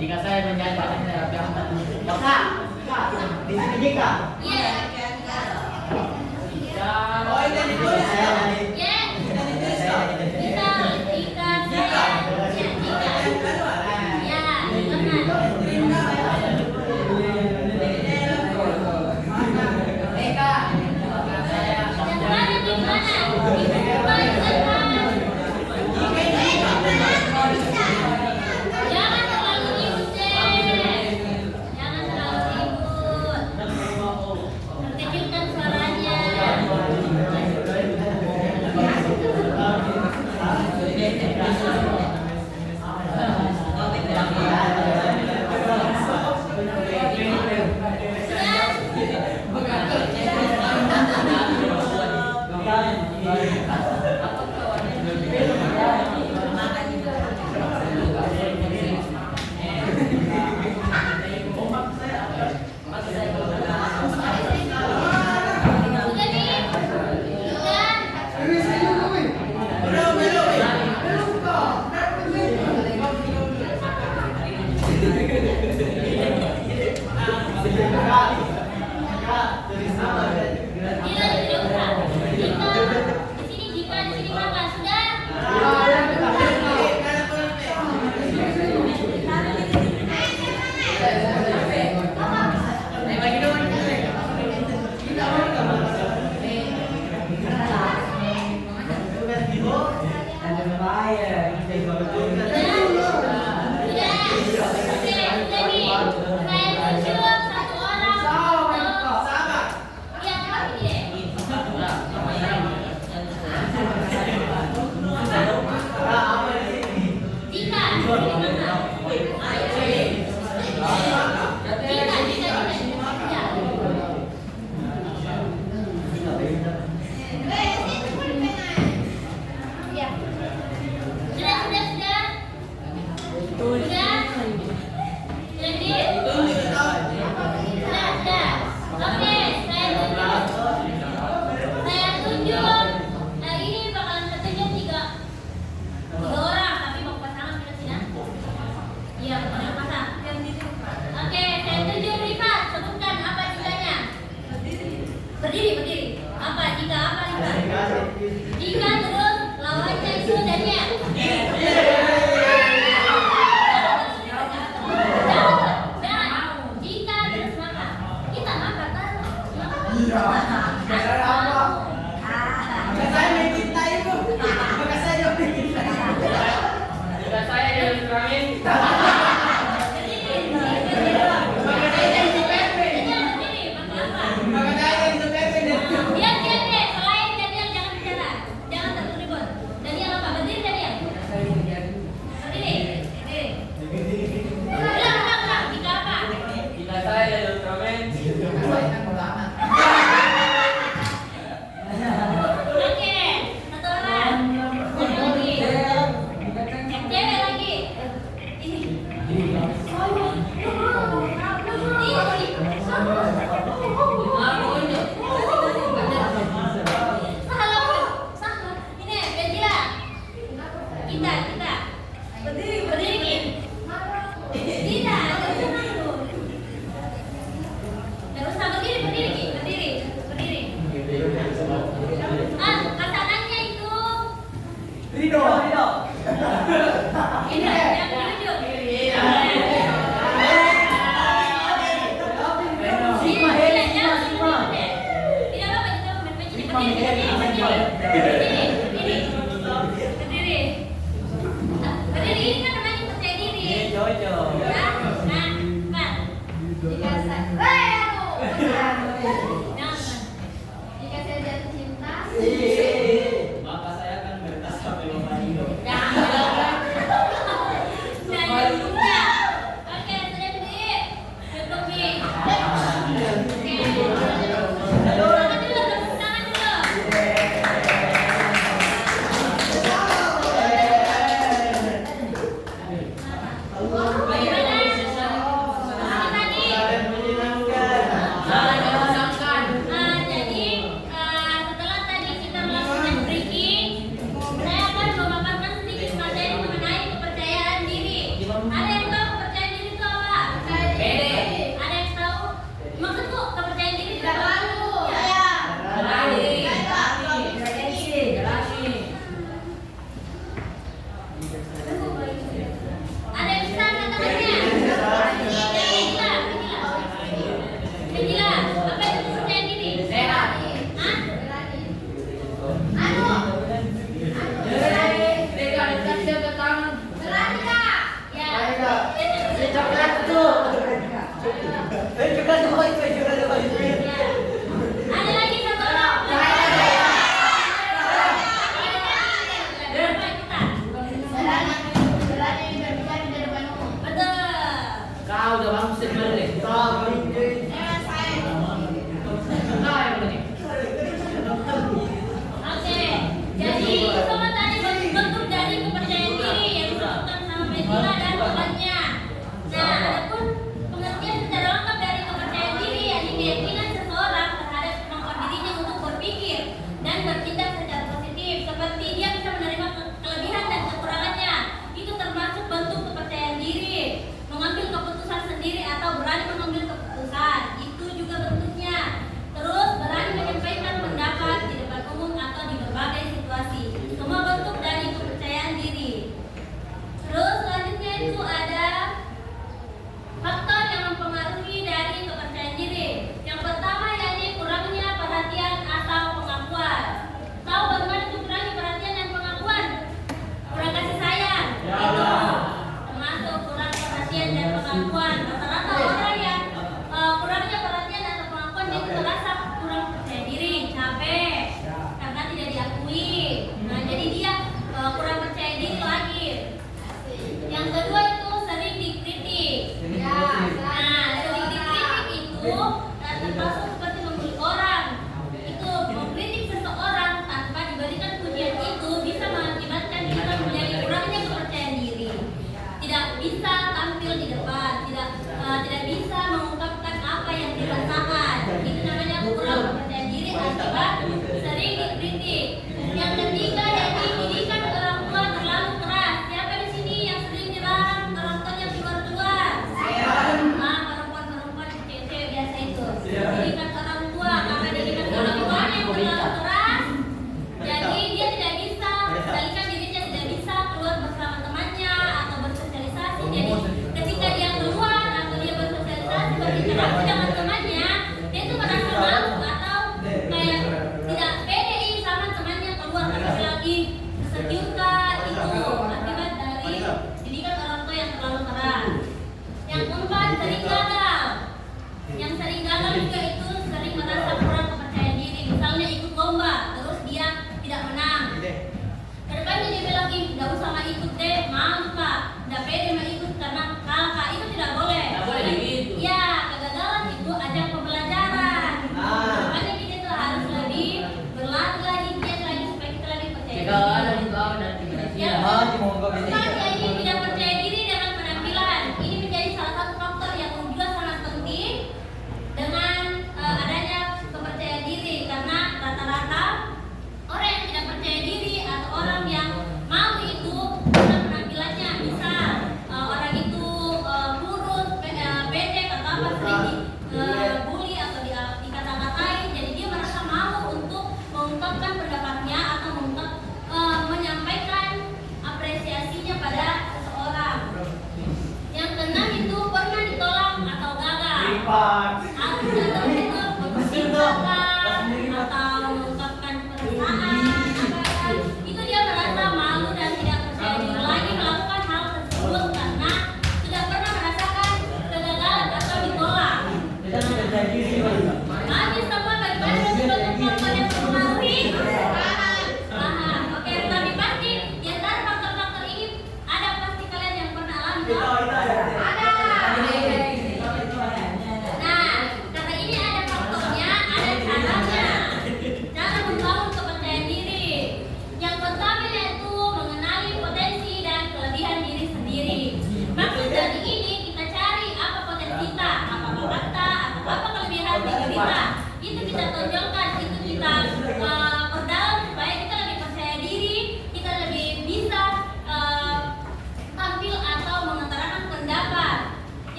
Jika saya menjadi di sini jika. Iya. Oh ini ditulis ya. Iya. Jangan Berdiri, ini kan namanya percaya diri. Jika saya jatuh cinta, Maka saya akan bertas sampai bapak hidup. Oke, sudah berdiri. Cukup nih. Tangan dulu. Jadi setelah tadi kita melakukan breaking, saya akan memaparkan sedikit materi mengenai kepercayaan diri. Ada yang tahu kepercayaan diri itu apa? Ada yang tahu? Maksudku kepercayaan diri itu apa? Ada yang bisa katakannya? Penjela, apa itu kepercayaan diri? Hah? Berani kah? Ya. Ya. Ada lagi satu orang. Berapa kita? Betul. Kau udah bagus sebenarnya. Oke, jadi sama tadi bentuk dari kepercayaan diri yang disebutkan sama Priscilla dan temannya. Nah, adapun pengertian secara lengkap dari kepercayaan diri yakni keyakinan seseorang terhadap kemampuan dirinya untuk berpikir dan bertindak secara positif, seperti dia bisa menerima kelebihan dan kekurangannya. Itu termasuk bentuk kepercayaan diri. Mengambil keputusan sendiri atau berani mengambil keputusan, itu juga bentuknya. Terus berani menyampaikan pendapat di depan umum atau di berbagai situasi. Semua bentuk dari kepercayaan diri. Terus selanjutnya itu ada faktor yang mempengaruhi dari kepercayaan diri. Yang pertama yakni kurangnya perhatian atau pengakuan.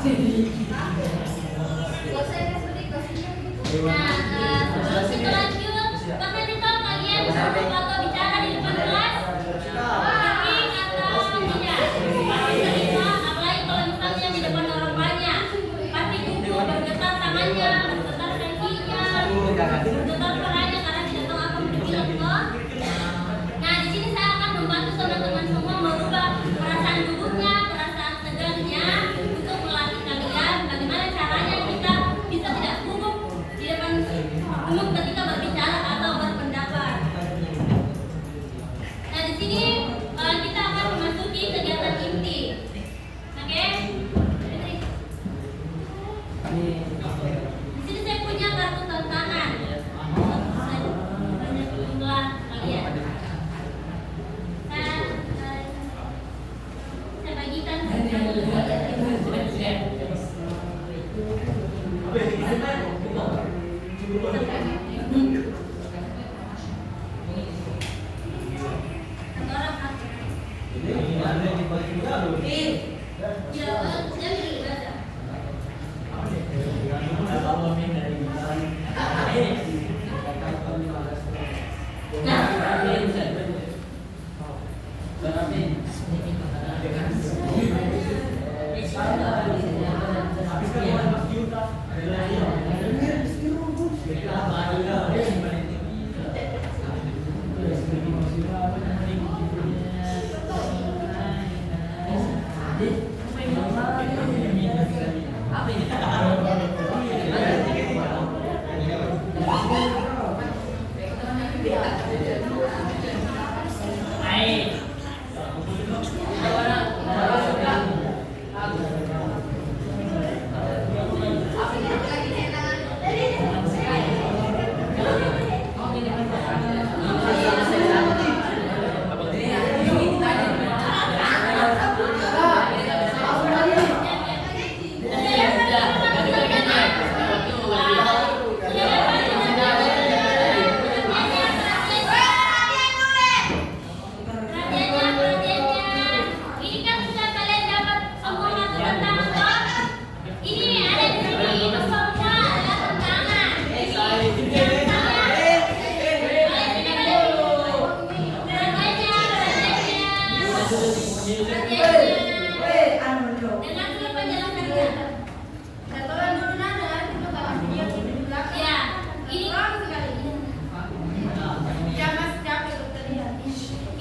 Sebelum itu lanjut, kakak tahu kalian foto bicara di depan kelas? Penting atau tidak? Pasti terima, apalagi kalau misalnya di depan orang banyak. Pasti gugup, bergetar tangannya, bergetar kakinya, bergetar peranya karena tidak tahu apa pikiran kok. Nah, di sini saya akan membantu teman-teman semua merubah perasaan gugupnya, perasaan tegangnya untuk melatih kalian bagaimana caranya kita bisa tidak gugup di depan umum ketika berbicara atau berpendapat. Nah, di sini kita akan memasuki kegiatan inti. Oke? Di sini saya punya kartu tantangan. Banyak jumlah kalian. Saya bagikan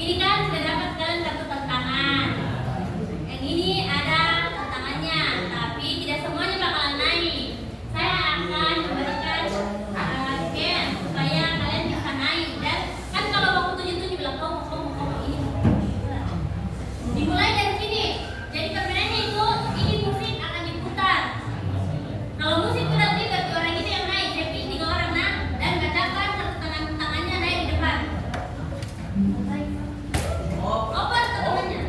ini kan sudah dapat kalian satu tantangan. Yang ini ada tantangannya, tapi tidak semuanya bakalan naik. Saya akan memberikan game supaya kalian bisa naik. Dan kan kalau waktu 7 bilang kamu ini. Dimulai dari sini. Jadi permainannya itu ini musik akan diputar. Kalau musik berarti orang ini yang naik, jadi 3 orang dan katakan satu tangannya naik di depan. Apa temannya?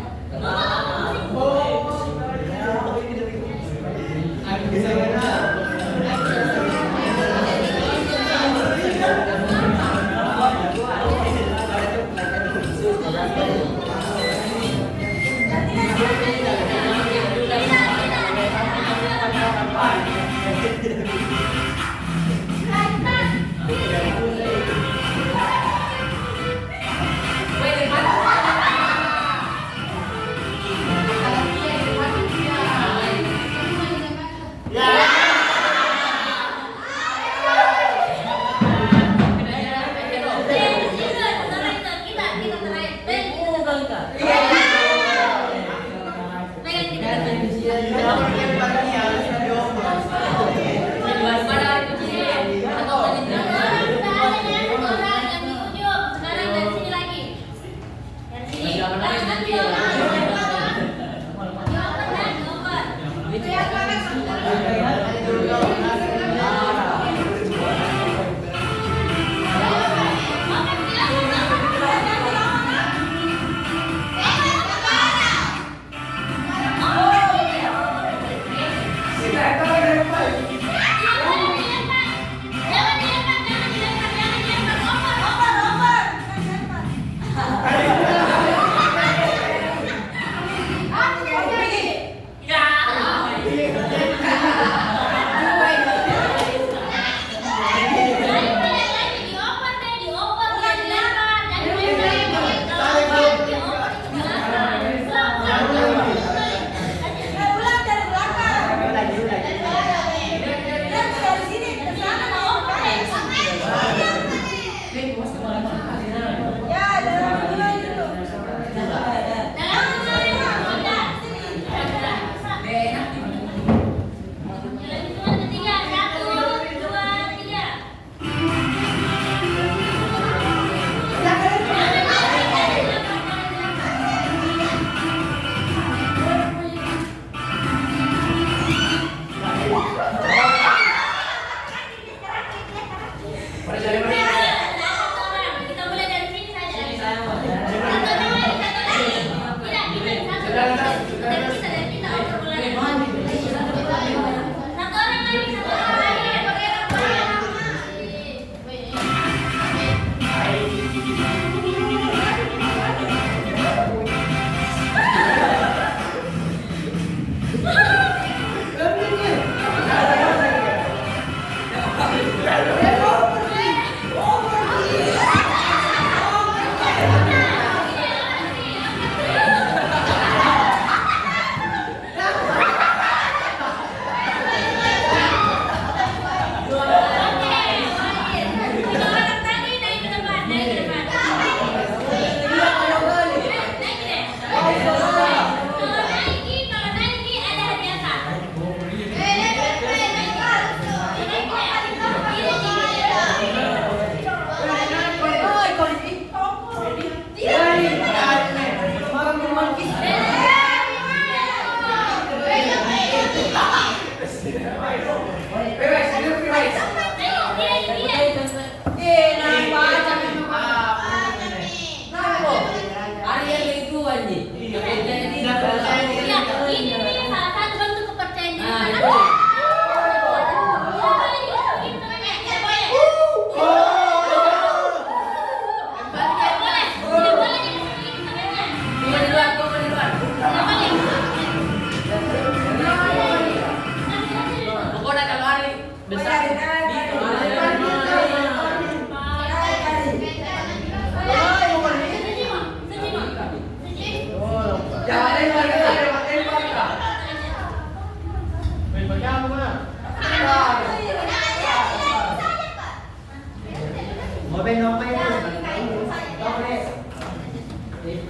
besar.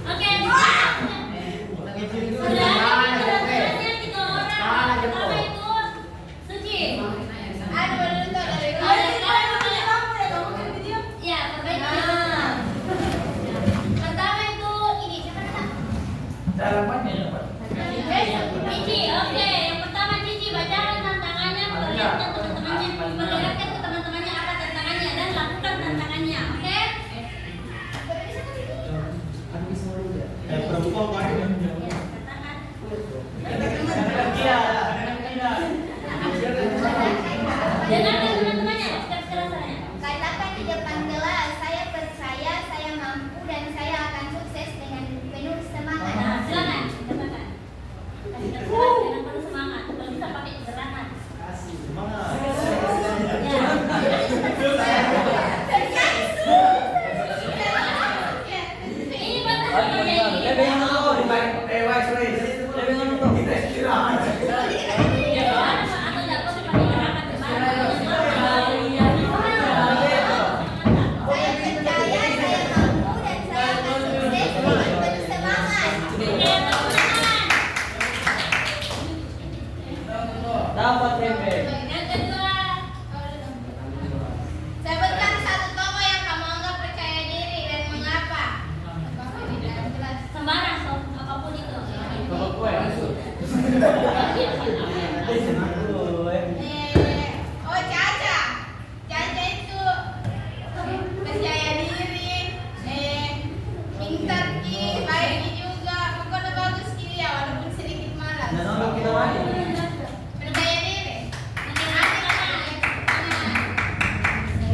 Oke, sudah ada tiga orang. Pertama itu Suci. Ya, perbaiki. Pertama itu ini siapa namanya? Cici, oke. Yang pertama Cici bacakan tantangannya, perlihatkan ke teman-temannya apa tantangannya dan lakukan tantangannya, oke? Dengarkan teman-temannya, sekarang saya. Katakan di depan kelas, saya percaya saya mampu dan saya akan sukses dengan penuh semangat. Nah, silakan, katakan. Kasih keras dengan penuh semangat. Kalau bisa pakai gerakan. Ini batas sebagai Saya percaya saya mampu dan saya akan sukses dengan penuh semangat. Dapat tempe. Yang kedua, Sebutkan satu tokoh yang kamu anggap percaya diri dan mengapa. sembarang so, apapun itu. Bapak gue. Oh, Caca. Caca itu percaya diri, pintar baik juga. Pokoknya bagus dia walaupun sedikit malas. Percaya diri.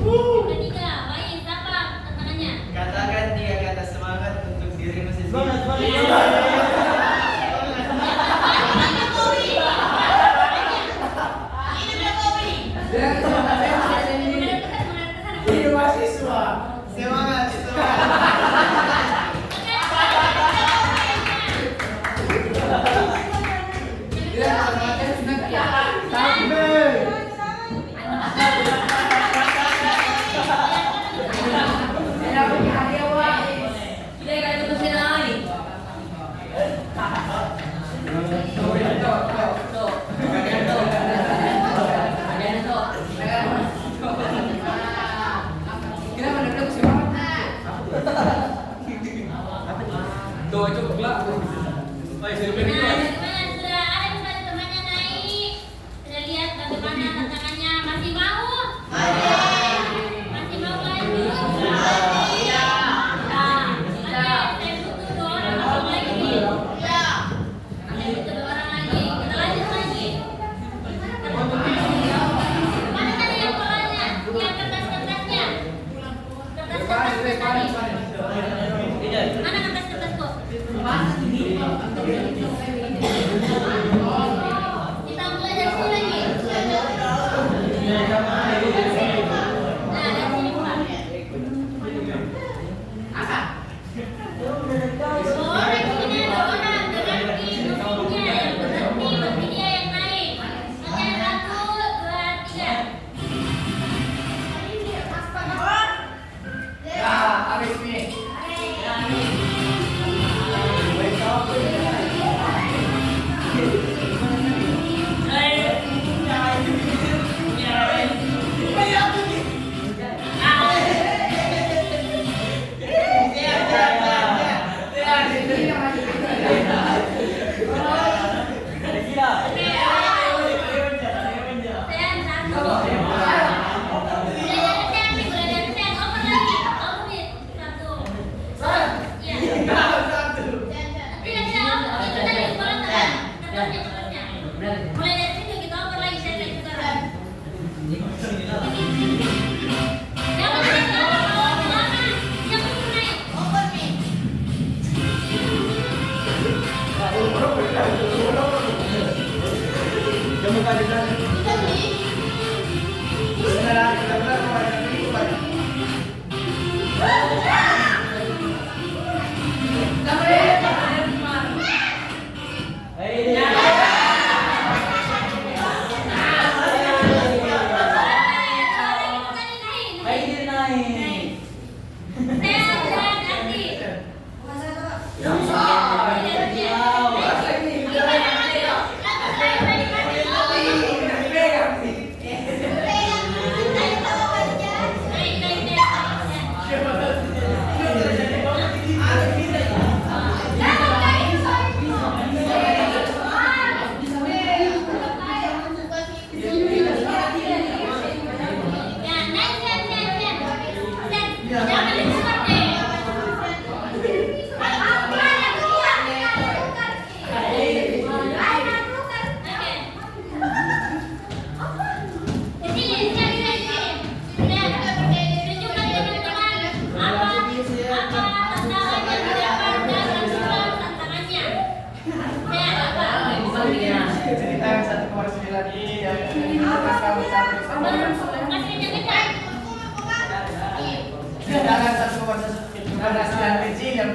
Yang ketiga, baik, siapa tantangannya? Katakan 3 kata semangat untuk dirimu sendiri. Ini Jokowi. Semangat. Doa cukup lah. Nah, bagaimana? Sudah ada misalnya temannya naik, sudah lihat bagaimana tantangannya, masih mau? Masih mau lagi? Iya. Nah, oke, saya butuh 2 orang masuk lagi. Saya butuh 2 orang lagi. Kita lanjut lagi. Mana tadi yang polanya? Yang kertas-kertasnya? Kertas-kertas tadi. Mana kertas-kertasku? Kita mulai dari sini lagi. Nah, dari sini Pak. Orang ini ada orang berarti musiknya yang berhenti, berarti dia yang naik. Oke, 1, 2, 3. Ya, habis nih.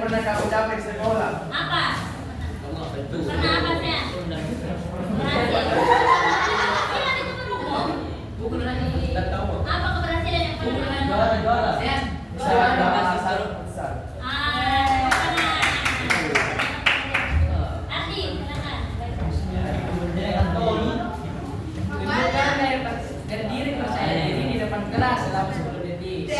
pernah kamu dapat sekolah? Apa? Kamu apa itu? Karena apa saya? Keberhasilan itu berhubung. Bukan lagi. Tak tahu. Apa keberhasilan yang pernah? Juara. Saya sarung besar. Ardi, silakan. Berdiri percaya diri di depan kelas selama 10 detik.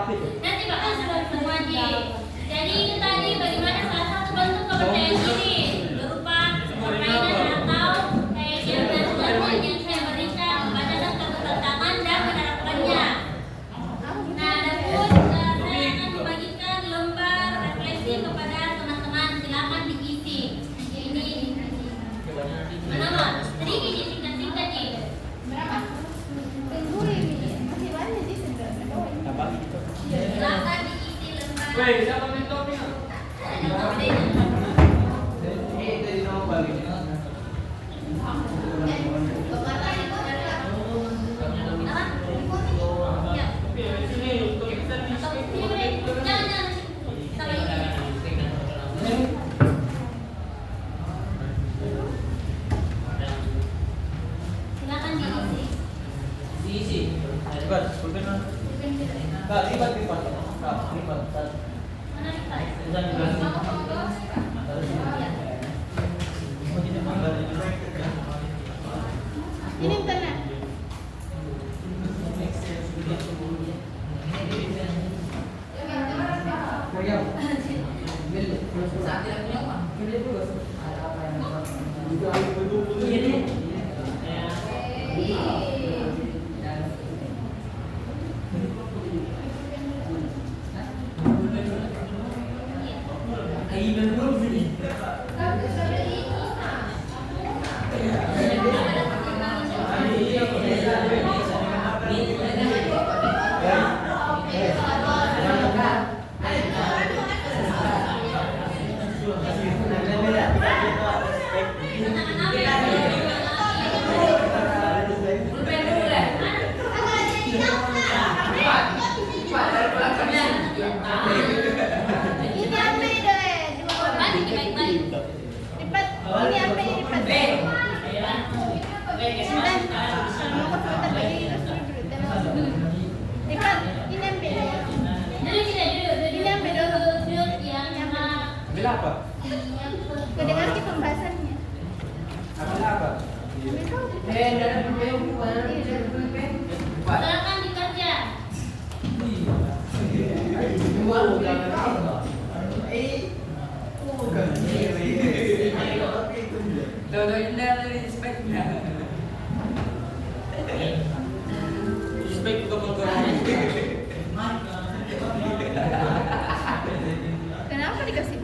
Nanti bakal semua jadi itu tadi bagaimana salah satu bentuk kepercayaan diri berupa permainan atau kayak yang saya berikan membacakan satu tantangan dan menerapkannya. Nah, adapun saya akan membagikan lembar refleksi kepada teman-teman, silakan diisi. Ini mana? Sedikit singkat-singkat nih. Berapa? Tunggu ini. Masih banyak sih sebenarnya. Silakan diisi lembar. Woi, siapa minumnya? Silakan diisi. Diisi. Lipat, pulpen mana? Kak, lipat. Kak, lipat. Mana kita? Ini internet. Ini apa ini deh? Balik, baik-baik. Lipat. Ini apa ini lipat? Mau ke sebentar lagi lipat. Ini ambil. Duduk kita duduk. Ini ambil dulu. Duduk yang sama. Ambil apa? Kedengar sih pembahasannya. Ambil apa? Ambil kau. Silakan dikerja. Respect ke kawan-kawan. Kenapa dikasih?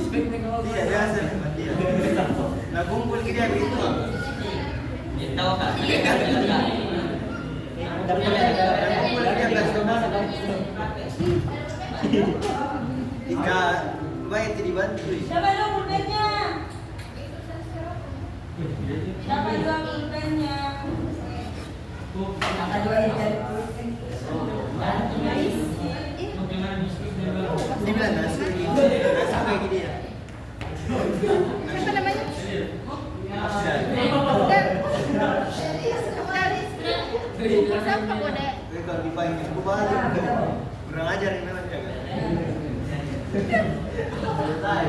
Tidak biasa mati. Nah, kumpul ke dia begitu. Ya tahu kan? Kumpul ke dia belas kemana kan? Jika baik dibantu. Siapa dong pulpennya? Siapa dua pulpennya? Ini bilang nasi sampai ke dia. Siapa namanya? Afzal. Dan siapa kau kalau dipanggil aku balik. Kurang ajar ini memang jaga. Selesai.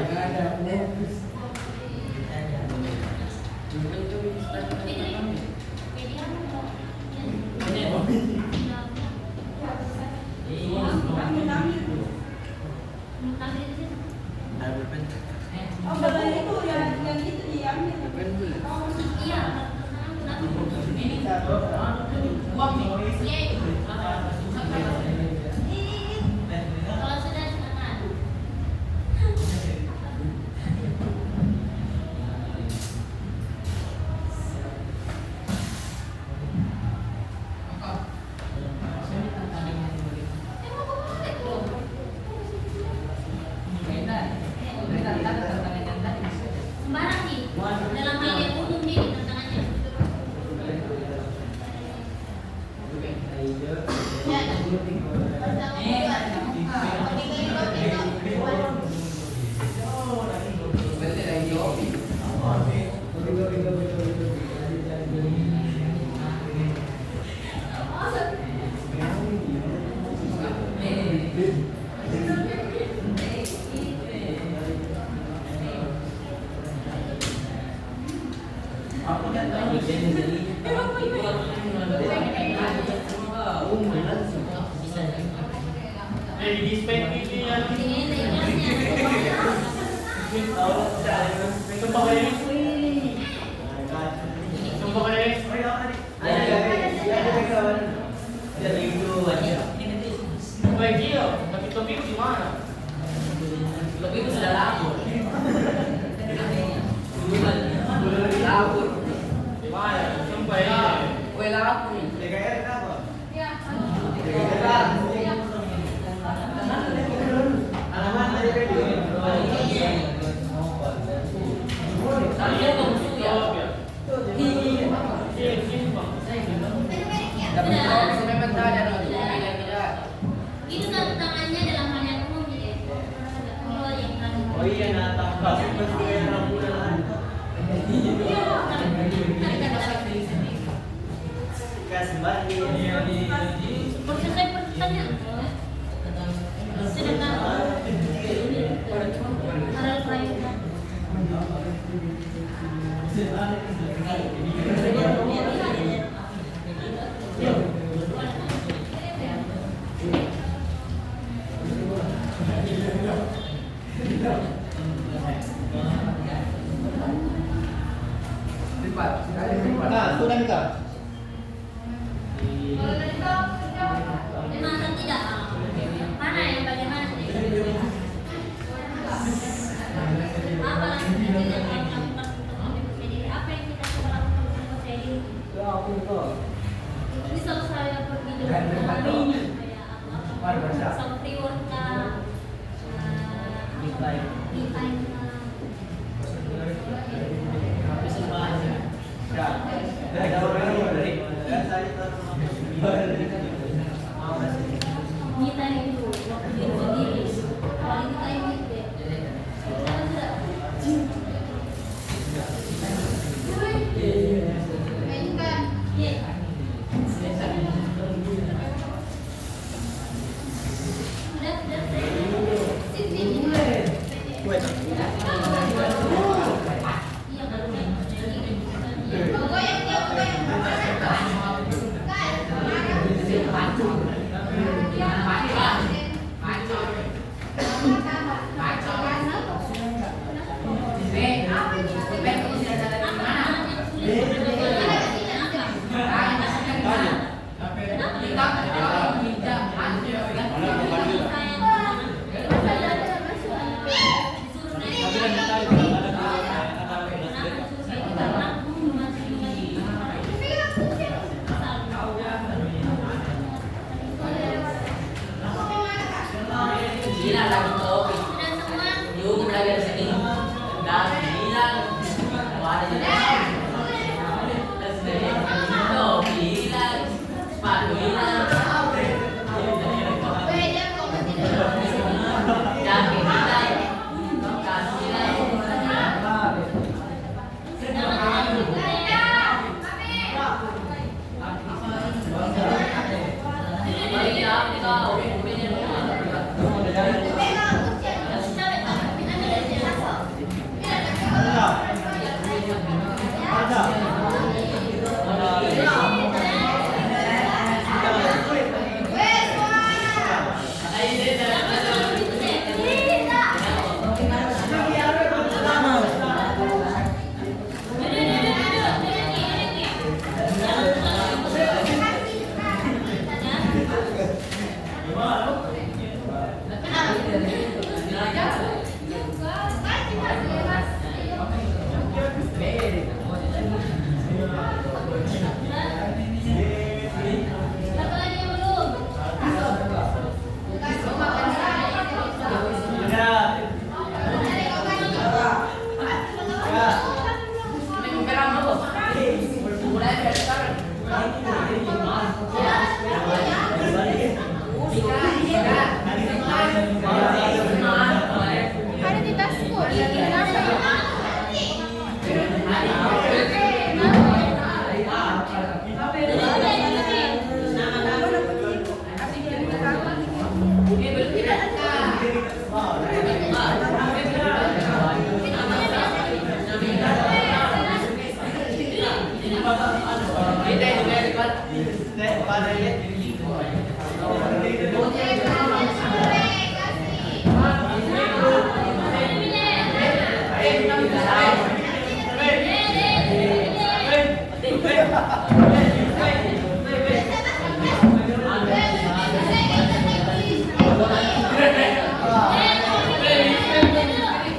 Oh, badan itu yang itu diambil. Iya. Uang nih. Kalau sudah silakan. Sembarang nih. Dalam hal yang umum nih tantangannya. Di spek ini ya. Ini tegasnya. Sumpah kayak Sumpah kayak Baik dia, tapi topi di mana? Topi itu sudah labur. Labur. Di mana? Sumpah ya. Kue labur. DKR kenapa? Alamat dari video. Saya kamu ya. Itu tantangannya dalam hal yang umum ya. Kalau yang Oh iya, natap pas yang rambulan. Kasih bagi. selesai pertanyaan. Sedangkan hal prayoga. Nah, sudah kita. Memang atau tidak? Mana yang bagaimana sih? Apa langkah yang kita lakukan untuk memperbaiki diri? Apa yang kita coba lakukan untuk memperbaiki diri? Misal saya pergi dengan kayak seperti workout, me time. Kita itu waktu diri sendiri, quality time itu ya.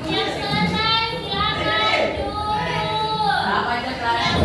Yang selesai silakan duduk. Apa aja kelas?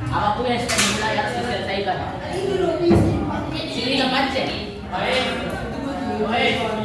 Apapun yang sudah dimulai harus diselesaikan. Sini nggak macet. Baik. Baik.